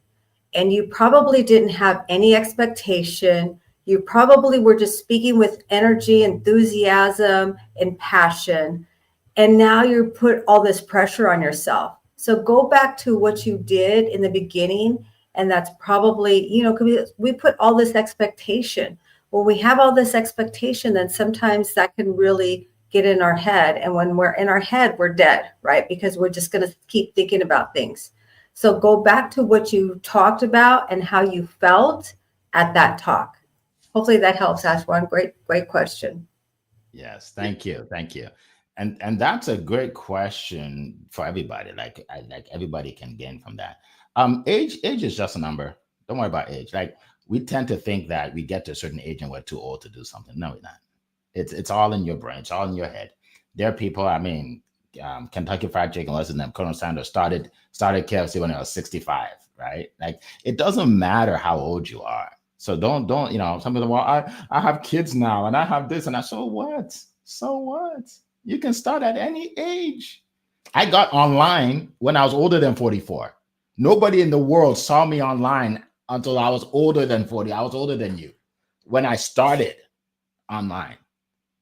And you probably didn't have any expectation. You probably were just speaking with energy, enthusiasm, and passion. And now you put all this pressure on yourself. So go back to what you did in the beginning. And that's probably, you know, we put all this expectation. When we have all this expectation, then sometimes that can really get in our head. And when we're in our head, we're dead, right? Because we're just going to keep thinking about things. So go back to what you talked about and how you felt at that talk. Hopefully that helps, Ashwan. Great question. Yes, thank you. And that's a great question for everybody. Like everybody can gain from that. Age is just a number. Don't worry about age. Like we tend to think that we get to a certain age and we're too old to do something. No, we're not. It's all in your brain. It's all in your head. There are people. I mean, Kentucky Fried Chicken, what's his name? Colonel Sanders started KFC when he was 65. Right? Like it doesn't matter how old you are. So don't, you know, some people, well, I have kids now and I have this and that. So what? You can start at any age. I got online when I was older than 44. Nobody in the world saw me online until I was older than 40. I was older than you when I started. online,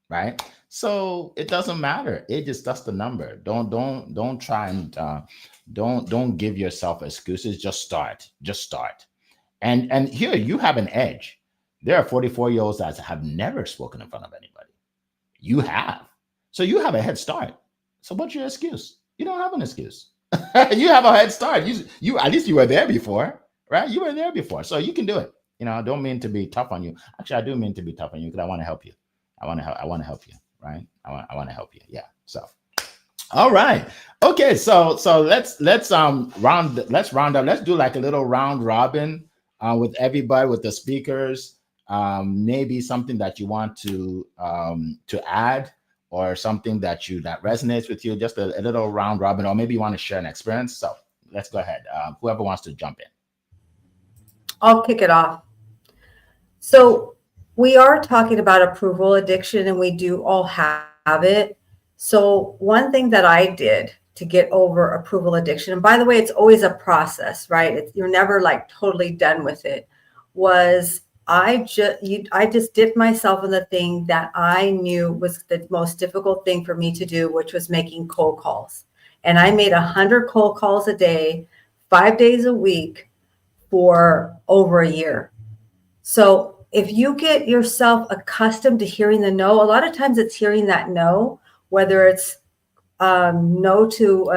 right? So it doesn't matter. Age is just a number. Don't try and don't give yourself excuses. Just start. Just start. And here you have an edge. There are 44-year-olds that have never spoken in front of anybody. You have. So you have a head start. So what's your excuse? You don't have an excuse. You have a head start. You at least you were there before, right? You were there before. So you can do it. I don't mean to be tough on you. Actually, I do mean to be tough on you because I want to help you. I want to help you, right? I want to help you. Yeah. So all right. Okay. So let's round up. Let's do like a little round robin with everybody, with the speakers. Maybe something that you want to add, or something that resonates with you. Just a little round robin, or maybe you want to share an experience. So let's go ahead. Whoever wants to jump in. I'll kick it off. So we are talking about approval addiction, and we do all have it. So one thing that I did to get over approval addiction, and by the way, it's always a process, right? You're never like totally done with it, was I just dipped myself in the thing that I knew was the most difficult thing for me to do, which was making cold calls. And I made 100 cold calls a day, 5 days a week for over a year. So if you get yourself accustomed to hearing the no, a lot of times it's hearing that no, whether it's no to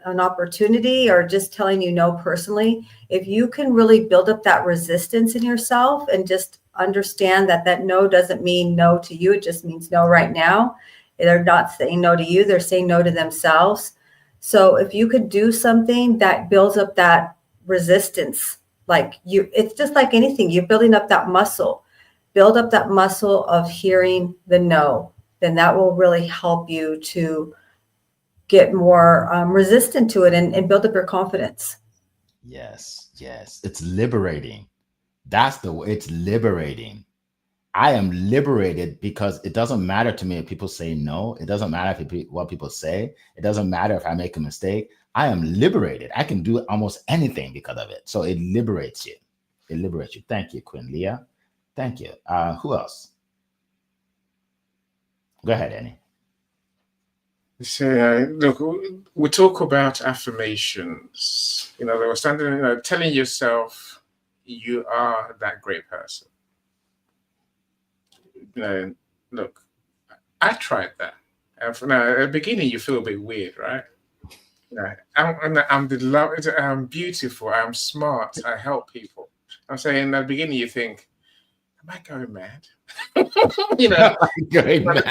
an opportunity or just telling you no personally. If you can really build up that resistance in yourself and just understand that no doesn't mean no to you, it just means no right now. They're not saying no to you, they're saying no to themselves. So if you could do something that builds up that resistance, it's just like anything, you're building up that muscle. Build up that muscle of hearing the no, then that will really help you to get more resistant to it and build up your confidence. Yes. It's liberating. It's liberating. I am liberated because it doesn't matter to me if people say no. It doesn't matter what people say. It doesn't matter if I make a mistake. I am liberated. I can do almost anything because of it. So it liberates you. It liberates you. Thank you, Queen Leah. Thank you. Who else? Go ahead, Annie. So, look, we talk about affirmations. They were standing, telling yourself you are that great person. Look, I tried that. At the beginning, you feel a bit weird, right? I'm beautiful. I'm smart. I help people. I'm saying at the beginning, you think, am I going mad? Going mad.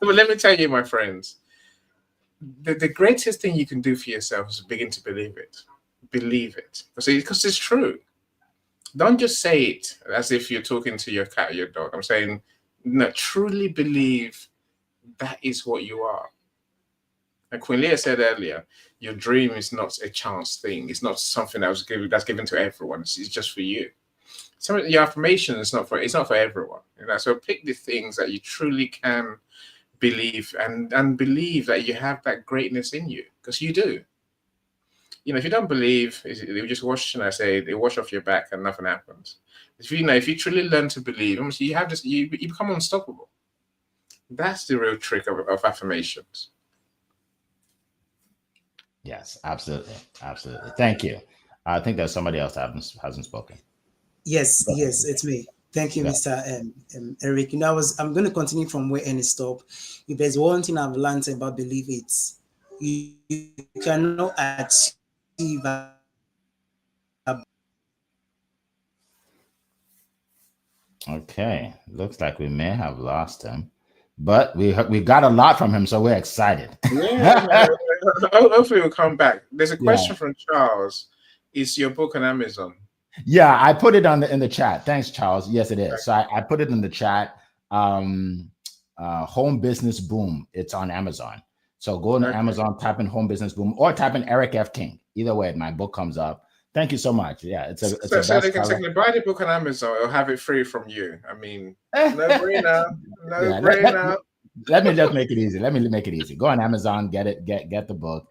But let me tell you, my friends, the greatest thing you can do for yourself is begin to believe it. Believe it. Because it's true. Don't just say it as if you're talking to your cat or your dog. I'm saying, no, truly believe that is what you are. Like Queen Leah said earlier, your dream is not a chance thing. It's not something that's given to everyone. It's just for you. Some of your affirmation is not for everyone. So pick the things that you truly can believe and believe that you have that greatness in you, because you do. If you don't believe, you just wash off your back and nothing happens. If you truly learn to believe, you become unstoppable. That's the real trick of affirmations. Yes, absolutely. Thank you. I think there's somebody else that hasn't spoken. Yes, it's me. Thank you, Mr. Eric. I'm going to continue from where Annie stopped. If there's one thing I've learned about belief, it's you cannot achieve Okay, looks like we may have lost him, but we got a lot from him, so we're excited. Yeah, hopefully we'll come back. There's a question from Charles. Is your book on Amazon? Yeah, I put it in the chat. Thanks, Charles. Yes, it is. So I put it in the chat. Home Business Boom. It's on Amazon. So go to Amazon, type in Home Business Boom, or type in Eric F. King. Either way, my book comes up. Thank you so much. Yeah, so they can buy the book on Amazon or have it free from you. I mean, no brainer. Let me just make it easy. Go on Amazon, get the book.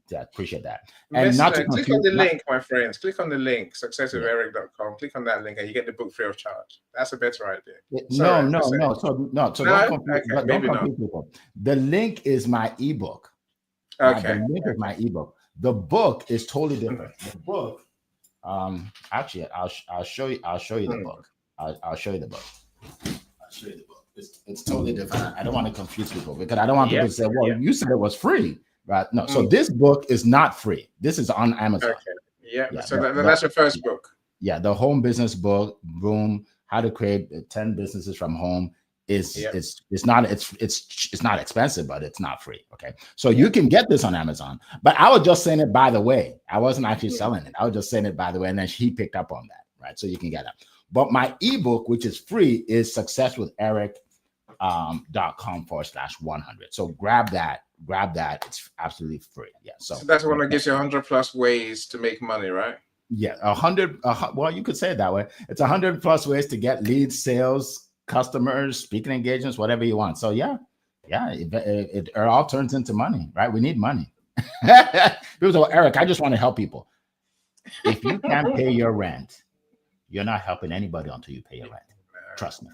Yeah, appreciate that. And not to click on confuse, the link, my friends. Click on the link, successwitheric.com. Click on that link and you get the book free of charge. That's a better idea. no, Sorry, no, just say no. it. So No? don't confuse, Okay, don't maybe not. confuse people. The link is my ebook. Right? The Okay. link is my ebook. The book is totally different. The book, actually, I'll show you the book. I'll show you the book. I'll show you the book. It's totally different. I don't want to confuse people because I don't want people to say, "Well, you said it was free." Right? No. So this book is not free. This is on Amazon. Okay. Yeah. Yeah, So that's your first book. Yeah, the home business book, boom, how to create 10 businesses from home is it's not expensive, but it's not free. Okay. So you can get this on Amazon, but I was just saying it by the way. I wasn't actually selling it. I was just saying it by the way. And then he picked up on that. Right. So you can get it. But my ebook, which is free, is successwitheric.com/100. So grab that. It's absolutely free. Yeah. So that's the one that gives you 100+ ways to make money, right? Yeah, 100. Well, you could say it that way. It's 100+ ways to get leads, sales, customers, speaking engagements, whatever you want. So yeah, it all turns into money, right? We need money. People say, well, Eric, I just want to help people. If you can't pay your rent, you're not helping anybody until you pay your rent. Trust me.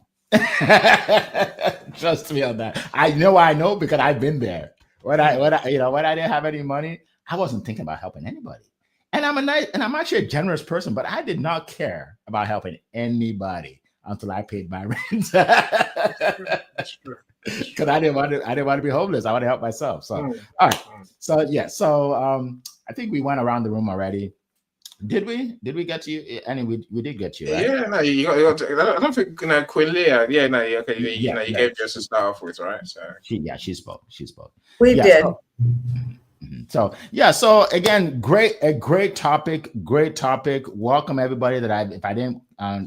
Trust me on that. I know because I've been there. When I didn't have any money, I wasn't thinking about helping anybody. And I'm actually a generous person, but I did not care about helping anybody until I paid my rent. That's true. Because I didn't want to be homeless. I want to help myself. So all right. So yeah. So I think we went around the room already. Did we get to you? Anyway, we did get you, right? Yeah, no, you got I don't think Queen Leah. Yeah, no, okay, you gave us to start off with, right? So she spoke. We did. So again, a great topic. Welcome everybody. If I didn't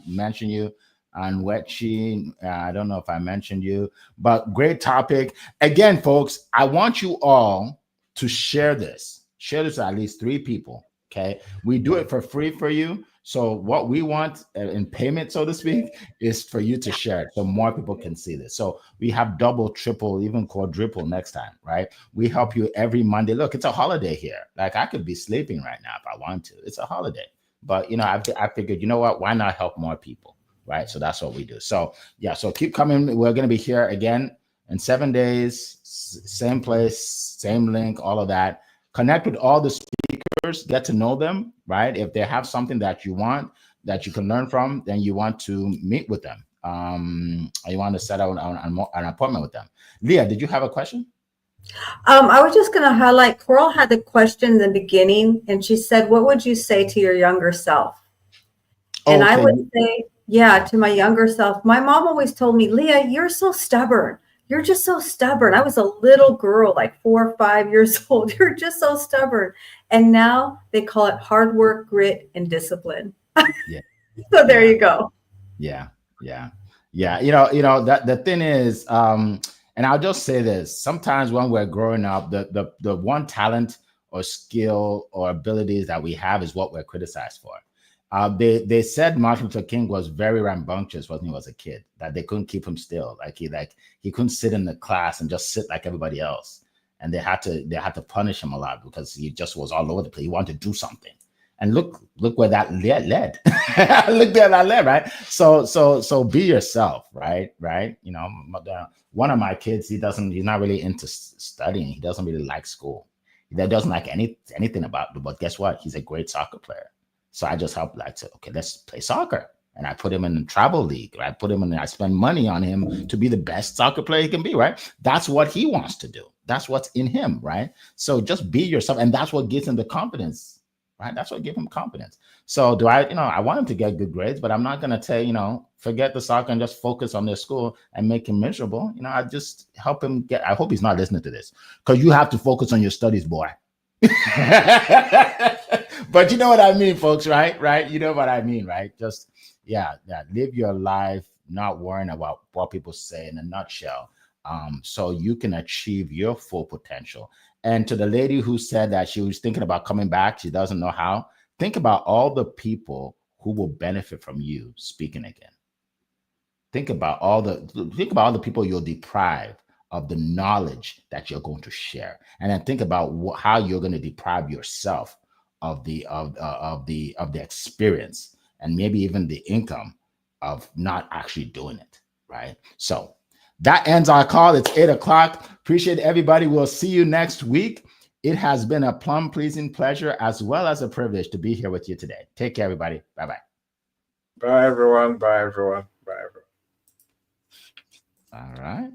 mention you, and Wetchi, I don't know if I mentioned you, but great topic. Again, folks, I want you all to share this with at least 3 people. Okay, we do it for free for you. So what we want in payment, so to speak, is for you to share it so more people can see this. So we have double, triple, even quadruple next time, right? We help you every Monday. Look, it's a holiday here. Like I could be sleeping right now if I want to. It's a holiday. But, I figured, you know what? Why not help more people, right? So that's what we do. So, yeah, so keep coming. We're going to be here again in 7 days, same place, same link, all of that. Connect with all the speakers, get to know them, right? If they have something that you want, that you can learn from, then you want to meet with them. Or you want to set out an appointment with them. Leah, did you have a question? I was just going to highlight, Coral had the question in the beginning, and she said, what would you say to your younger self? And I would say, to my younger self, my mom always told me, Leah, you're so stubborn. You're just so stubborn. I was a little girl, like 4 or 5 years old. You're just so stubborn. And now they call it hard work, grit, and discipline. Yeah. So there you go. Yeah. That the thing is, and I'll just say this: sometimes when we're growing up, the one talent or skill or abilities that we have is what we're criticized for. They said Martin Luther King was very rambunctious when he was a kid, that they couldn't keep him still. He couldn't sit in the class and just sit like everybody else. And they had to punish him a lot because he just was all over the place. He wanted to do something. And look where that led. Look where that led, right? So be yourself, right? One of my kids, he's not really into studying. He doesn't really like school. He doesn't like anything about it. But guess what? He's a great soccer player. So I just helped, okay, let's play soccer. And I put him in the travel league. I spend money on him to be the best soccer player he can be, right? That's what he wants to do. That's what's in him, right? So just be yourself. And that's what gives him the confidence, right? That's what gives him confidence. So I want him to get good grades, but I'm not going to say, forget the soccer and just focus on their school and make him miserable. I just help him I hope he's not listening to this, because you have to focus on your studies, boy. But you know what I mean, folks, right? You know what I mean, right? Just, live your life not worrying about what people say, in a nutshell, so you can achieve your full potential. And to the lady who said that she was thinking about coming back, she doesn't know how, think about all the people who will benefit from you speaking again. Think about all the people you'll deprive of the knowledge that you're going to share, and then think about how you're going to deprive yourself of the experience and maybe even the income of not actually doing it, right? So that ends our call. It's 8 o'clock. Appreciate everybody. We'll see you next week. It has been a plum-pleasing pleasure as well as a privilege to be here with you today. Take care, everybody. Bye-bye. Bye, everyone. Bye, everyone. Bye, everyone. All right.